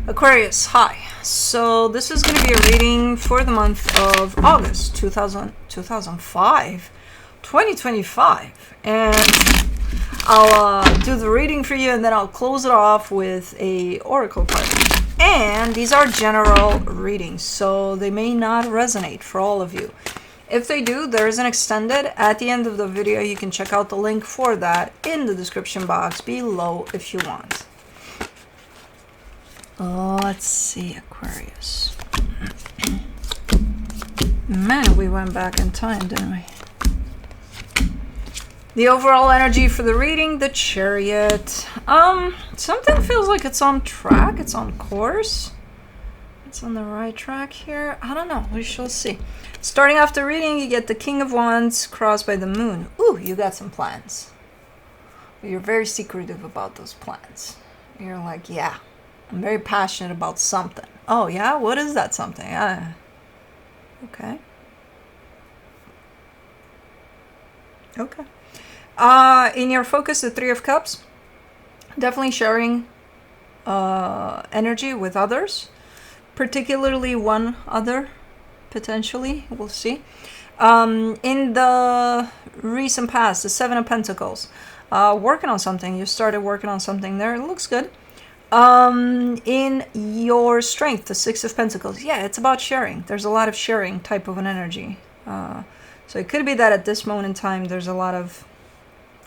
Aquarius, hi. So this is going to be a reading for the month of August 2025, and I'll do the reading for you, and then I'll close it off with a oracle card. And these are general readings, so they may not resonate for all of you. If they do, there is an extended at the end of the video. You can check out the link for that in the description box below if you want. Let's see, Aquarius. Man, we went back in time, didn't we? The overall energy for the reading, the Chariot. Something feels like it's on track, it's on course. It's on the right track here. I don't know, we shall see. Starting off the reading, you get the King of Wands crossed by the Moon. Ooh, you got some plans. You're very secretive about those plans. You're like, yeah, I'm very passionate about something. Oh, yeah? What is that something? Okay. Okay. In your focus, the Three of Cups. Definitely sharing energy with others. Particularly one other, potentially. We'll see. In the recent past, the Seven of Pentacles. Working on something. You started working on something there. It looks good. In your strength, the Six of Pentacles. Yeah, it's about sharing. There's a lot of sharing type of an energy. So it could be that at this moment in time, there's a lot of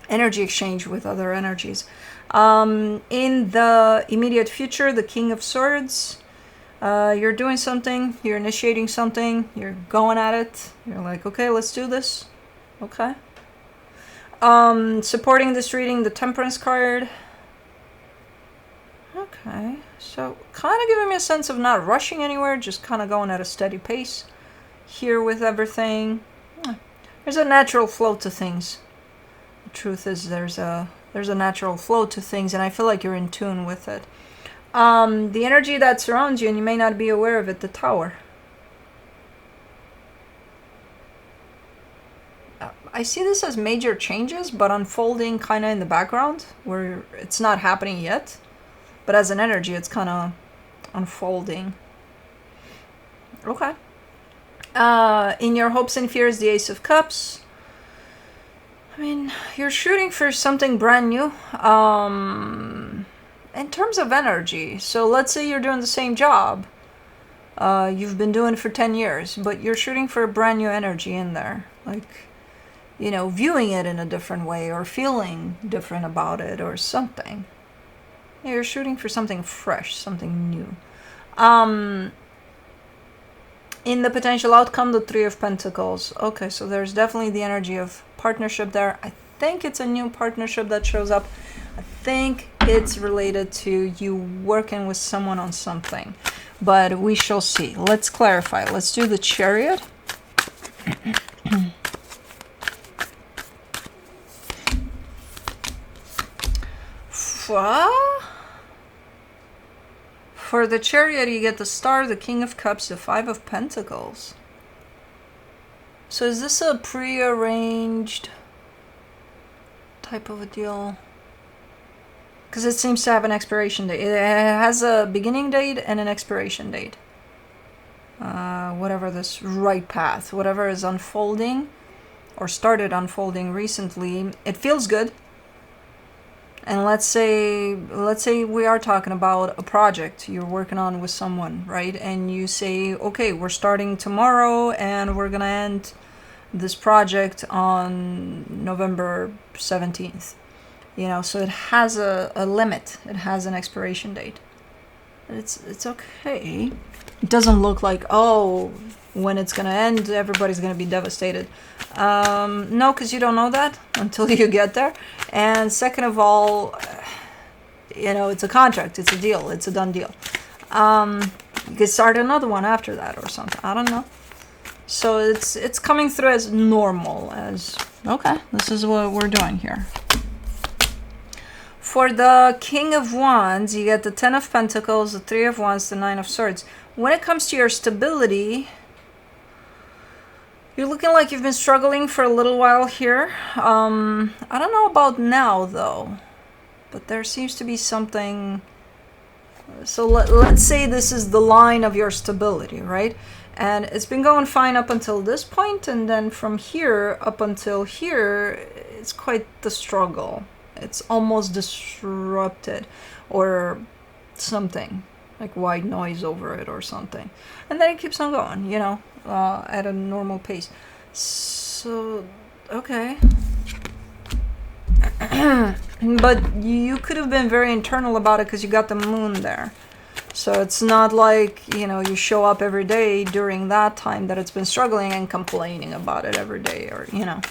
energy exchange with other energies. In the immediate future, the King of Swords. You're doing something. You're initiating something. You're going at it. You're like, okay, let's do this. Okay. Supporting this reading, the Temperance card. Okay, so kind of giving me a sense of not rushing anywhere, just kind of going at a steady pace here with everything. There's a natural flow to things. The truth is there's a natural flow to things, and I feel like you're in tune with it. The energy that surrounds you, and you may not be aware of it, the Tower. I see this as major changes, but unfolding kind of in the background, where it's not happening yet. But as an energy, it's kind of unfolding. Okay. In your hopes and fears, the Ace of Cups. I mean, you're shooting for something brand new. In terms of energy, so let's say you're doing the same job. You've been doing it for 10 years, but you're shooting for a brand new energy in there. Like, you know, viewing it in a different way or feeling different about it or something. You're shooting for something fresh, something new. In the potential outcome, the Three of Pentacles. Okay, so there's definitely the energy of partnership there. I think it's a new partnership that shows up. I think it's related to you working with someone on something. But we shall see. Let's clarify. Let's do the Chariot. For the Chariot, you get the Star, the King of Cups, the Five of Pentacles. So is this a pre-arranged type of a deal? Because it seems to have an expiration date. It has a beginning date and an expiration date. Whatever this right path, whatever is unfolding or started unfolding recently, it feels good. And let's say we are talking about a project you're working on with someone, right? And you say, okay, we're starting tomorrow and we're going to end this project on November 17th. You know, so it has a limit. It has an expiration date. It's okay. It doesn't look like, oh, when it's going to end, everybody's going to be devastated. No, because you don't know that until you get there. And second of all, you know, it's a contract. It's a deal. It's a done deal. You could start another one after that or something. I don't know. So it's coming through as normal. As, okay, this is what we're doing here. For the King of Wands, you get the Ten of Pentacles, the Three of Wands, the Nine of Swords. When it comes to your stability, you're looking like you've been struggling for a little while here. I don't know about now, though. But there seems to be something So let's say this is the line of your stability, right? And it's been going fine up until this point, and then from here up until here, it's quite the struggle. It's almost disrupted or something, like white noise over it or something. And then it keeps on going, you know, at a normal pace. So, okay. But you could have been very internal about it because you got the moon there. So it's not like, you know, you show up every day during that time that it's been struggling and complaining about it every day, or, you know.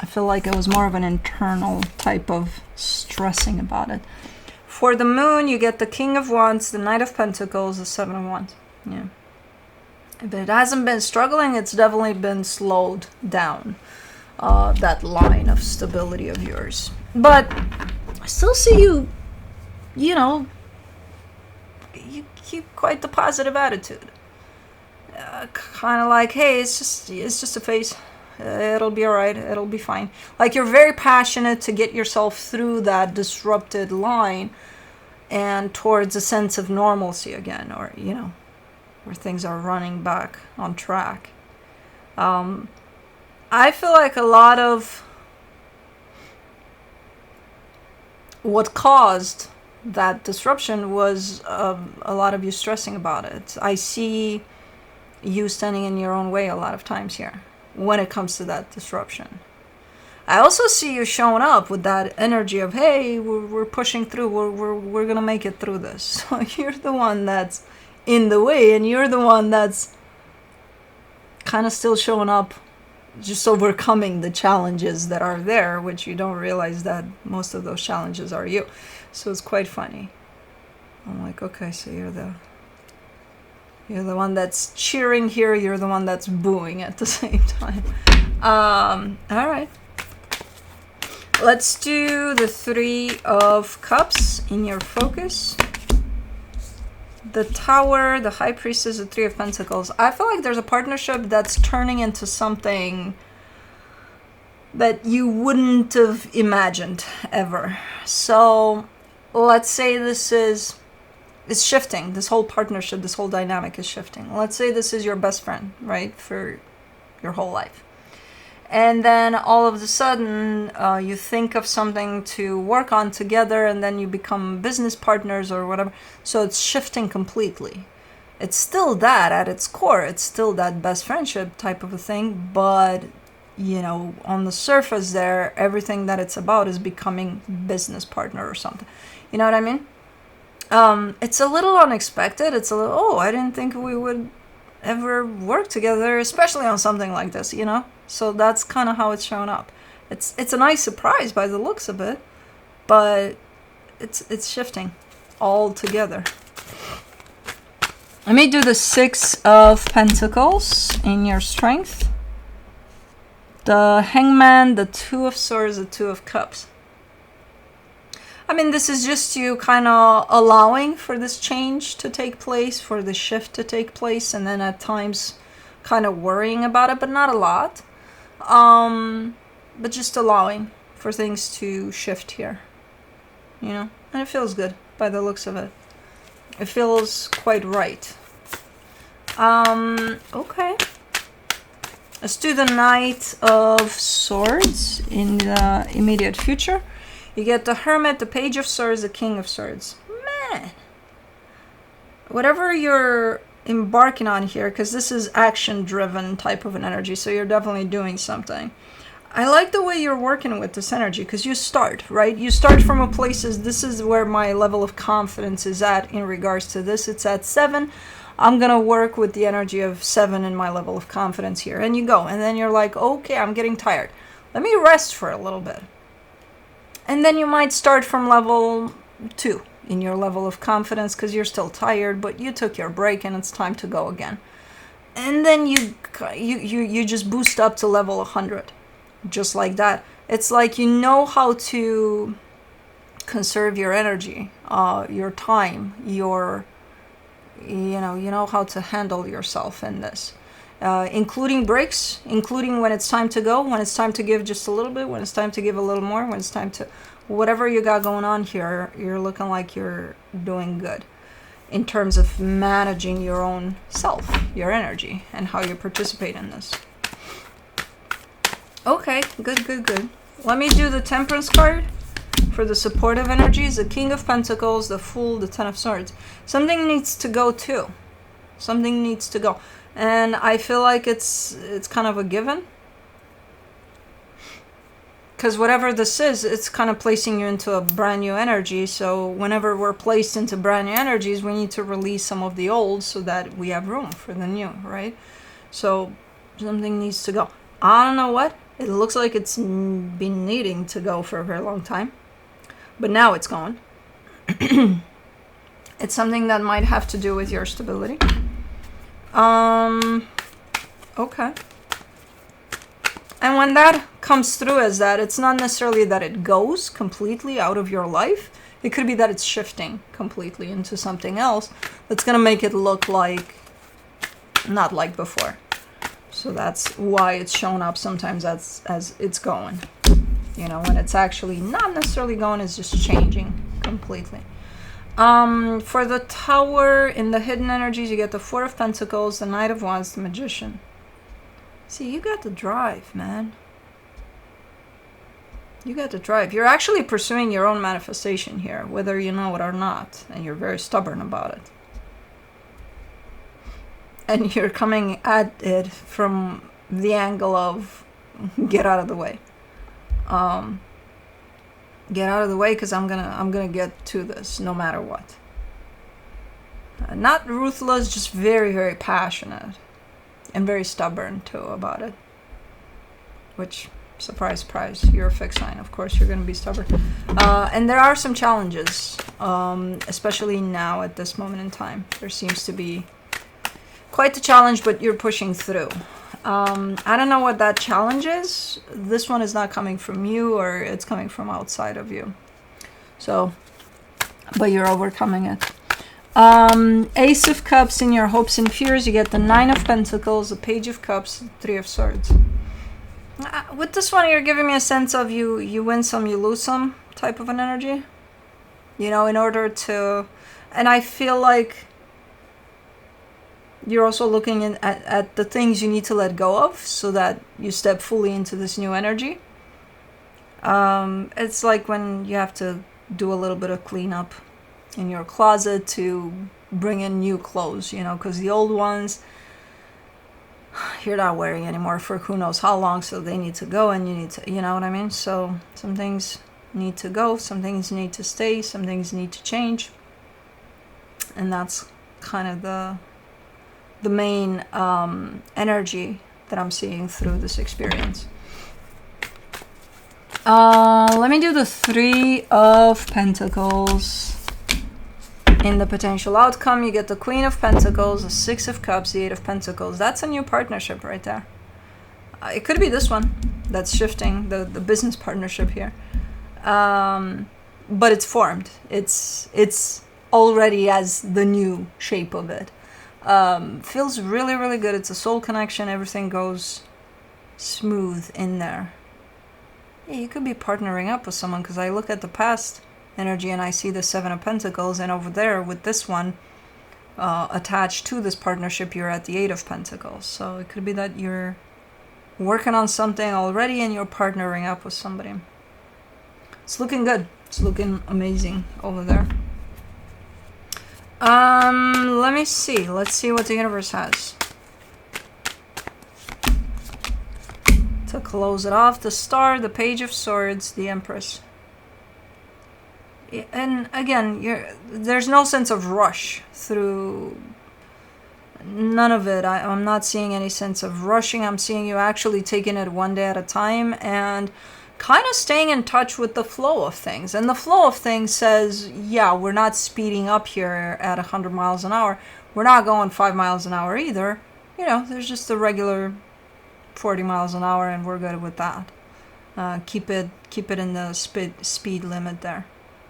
I feel like it was more of an internal type of stressing about it. For the moon, you get the King of Wands, the Knight of Pentacles, the Seven of Wands. Yeah. If it hasn't been struggling, it's definitely been slowed down. That line of stability of yours. But I still see you, you know, you keep quite the positive attitude. Kind of like, hey, it's just a phase. It'll be all right. It'll be fine. Like, you're very passionate to get yourself through that disrupted line and towards a sense of normalcy again, or, you know, where things are running back on track. I feel like a lot of what caused that disruption was a lot of you stressing about it. I see you standing in your own way a lot of times here when it comes to that disruption. I also see you showing up with that energy of, hey, we're pushing through, we're gonna make it through this. So you're the one that's in the way, and you're the one that's kind of still showing up, just overcoming the challenges that are there, which you don't realize that most of those challenges are you. So it's quite funny. I'm like, okay, so you're the one that's cheering here, you're the one that's booing at the same time. All right. Let's do the Three of Cups in your focus. The Tower, the High Priestess, the Three of Pentacles. I feel like there's a partnership that's turning into something that you wouldn't have imagined ever. So let's say it's shifting. This whole partnership, this whole dynamic is shifting. Let's say this is your best friend, right, for your whole life. And then all of a sudden, you think of something to work on together, and then you become business partners or whatever. So it's shifting completely. It's still that at its core. It's still that best friendship type of a thing. But, you know, on the surface there, everything that it's about is becoming business partner or something. You know what I mean? It's a little unexpected. It's a little, oh, I didn't think we would ever work together, especially on something like this, you know? So that's kind of how it's shown up. It's a nice surprise by the looks of it, but it's shifting altogether. Let me do the Six of Pentacles in your strength. The Hangman, the Two of Swords, the Two of Cups. I mean, this is just you kind of allowing for this change to take place, for the shift to take place, and then at times kind of worrying about it, but not a lot. But just allowing for things to shift here, you know, and it feels good by the looks of it. It feels quite right. Okay. Let's do the Knight of Swords in the immediate future. You get the Hermit, the Page of Swords, the King of Swords. Man, whatever you're embarking on here, because this is action-driven type of an energy, so you're definitely doing something. I like the way you're working with this energy, because you start, right? You start from a place, this is where my level of confidence is at in regards to this. It's at 7. I'm going to work with the energy of 7 in my level of confidence here. And you go, and then you're like, okay, I'm getting tired. Let me rest for a little bit. And then you might start from level 2 in your level of confidence because you're still tired, but you took your break and it's time to go again. And then you just boost up to level 100, just like that. It's like you know how to conserve your energy, your time, you know how to handle yourself in this. Including breaks, including when it's time to go, when it's time to give just a little bit, when it's time to give a little more, when it's time to whatever you got going on here, you're looking like you're doing good in terms of managing your own self, your energy, and how you participate in this. Okay, good, good, good. Let me do the Temperance card for the supportive energies. The King of Pentacles, the Fool, the Ten of Swords. Something needs to go too. Something needs to go. And I feel like it's kind of a given. Because whatever this is, it's kind of placing you into a brand new energy. So whenever we're placed into brand new energies, we need to release some of the old so that we have room for the new, right? So something needs to go. I don't know what. It looks like it's been needing to go for a very long time. But now it's gone. It's something that might have to do with your stability. Okay. And when that comes through as that, it's not necessarily that it goes completely out of your life. It could be that it's shifting completely into something else that's going to make it look like not like before. So that's why it's shown up sometimes as it's going. You know, when it's actually not necessarily going, it's just changing completely. For the Tower, in the hidden energies, you get the Four of Pentacles, the Knight of Wands, the Magician. See, you got the drive, man. You got the drive. You're actually pursuing your own manifestation here, whether you know it or not. And you're very stubborn about it. And you're coming at it from the angle of get out of the way. Get out of the way because I'm gonna get to this no matter what. Not ruthless, just very, very passionate. And very stubborn, too, about it. Which, surprise, surprise, you're a fixed sign. Of course, you're going to be stubborn. And there are some challenges, especially now at this moment in time. There seems to be quite the challenge, but you're pushing through. I don't know what that challenge is. This one is not coming from you, or it's coming from outside of you. So, but you're overcoming it. Ace of Cups, in your hopes and fears, you get the Nine of Pentacles, the Page of Cups, the Three of Swords. With this one, you're giving me a sense of you win some, you lose some type of an energy. You know, in order to... And I feel like you're also looking at the things you need to let go of so that you step fully into this new energy. It's like when you have to do a little bit of cleanup in your closet to bring in new clothes, you know, because the old ones you're not wearing anymore for who knows how long, so they need to go, and you need to, you know what I mean? So some things need to go, some things need to stay, some things need to change, and that's kind of the main energy that I'm seeing through this experience. Let me do the Three of Pentacles. In the potential outcome, you get the Queen of Pentacles, the Six of Cups, the Eight of Pentacles. That's a new partnership right there. It could be this one that's shifting, the business partnership here. But it's formed. It's already as the new shape of it. Feels really, really good. It's a soul connection. Everything goes smooth in there. Yeah, you could be partnering up with someone, because I look at the past energy and I see the Seven of Pentacles, and over there with this one attached to this partnership, you're at the Eight of Pentacles. So it could be that you're working on something already and you're partnering up with somebody. It's looking good. It's looking amazing over there. Let me see. Let's see what the universe has. To close it off, the Star, the Page of Swords, the Empress. And again, there's no sense of rush through none of it. I'm not seeing any sense of rushing. I'm seeing you actually taking it one day at a time and kind of staying in touch with the flow of things. And the flow of things says, yeah, we're not speeding up here at 100 miles an hour. We're not going 5 miles an hour either. You know, there's just the regular 40 miles an hour, and we're good with that. Keep it in the speed limit there.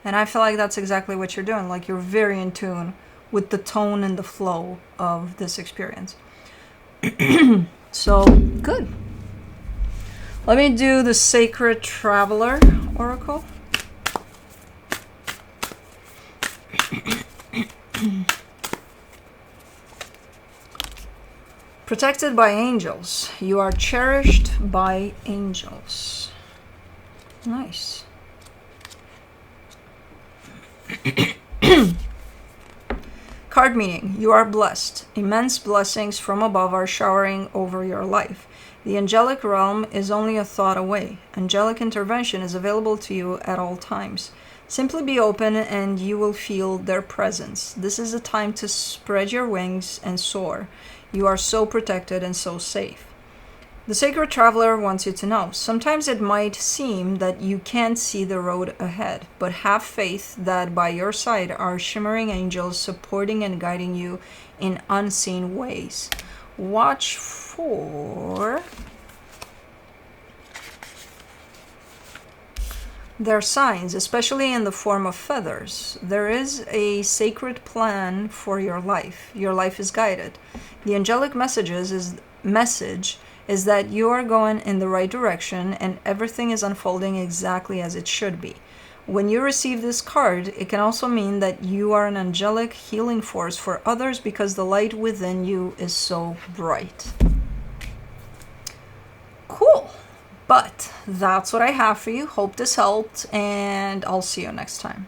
And I feel like that's exactly what you're doing. Like, you're very in tune with the tone and the flow of this experience. So, good. Let me do the Sacred Traveler Oracle. Protected by angels. You are cherished by angels. Nice. Card meaning. You are blessed. Immense blessings from above are showering over your life. The angelic realm is only a thought away. Angelic intervention is available to you at all times. Simply be open and you will feel their presence. This is a time to spread your wings and soar. You are so protected and so safe. The Sacred Traveler wants you to know, sometimes it might seem that you can't see the road ahead, but have faith that by your side are shimmering angels supporting and guiding you in unseen ways. Watch for their signs, especially in the form of feathers. There is a sacred plan for your life. Your life is guided. The angelic message is that you are going in the right direction and everything is unfolding exactly as it should be. When you receive this card, it can also mean that you are an angelic healing force for others because the light within you is so bright. Cool. But that's what I have for you. Hope this helped, and I'll see you next time.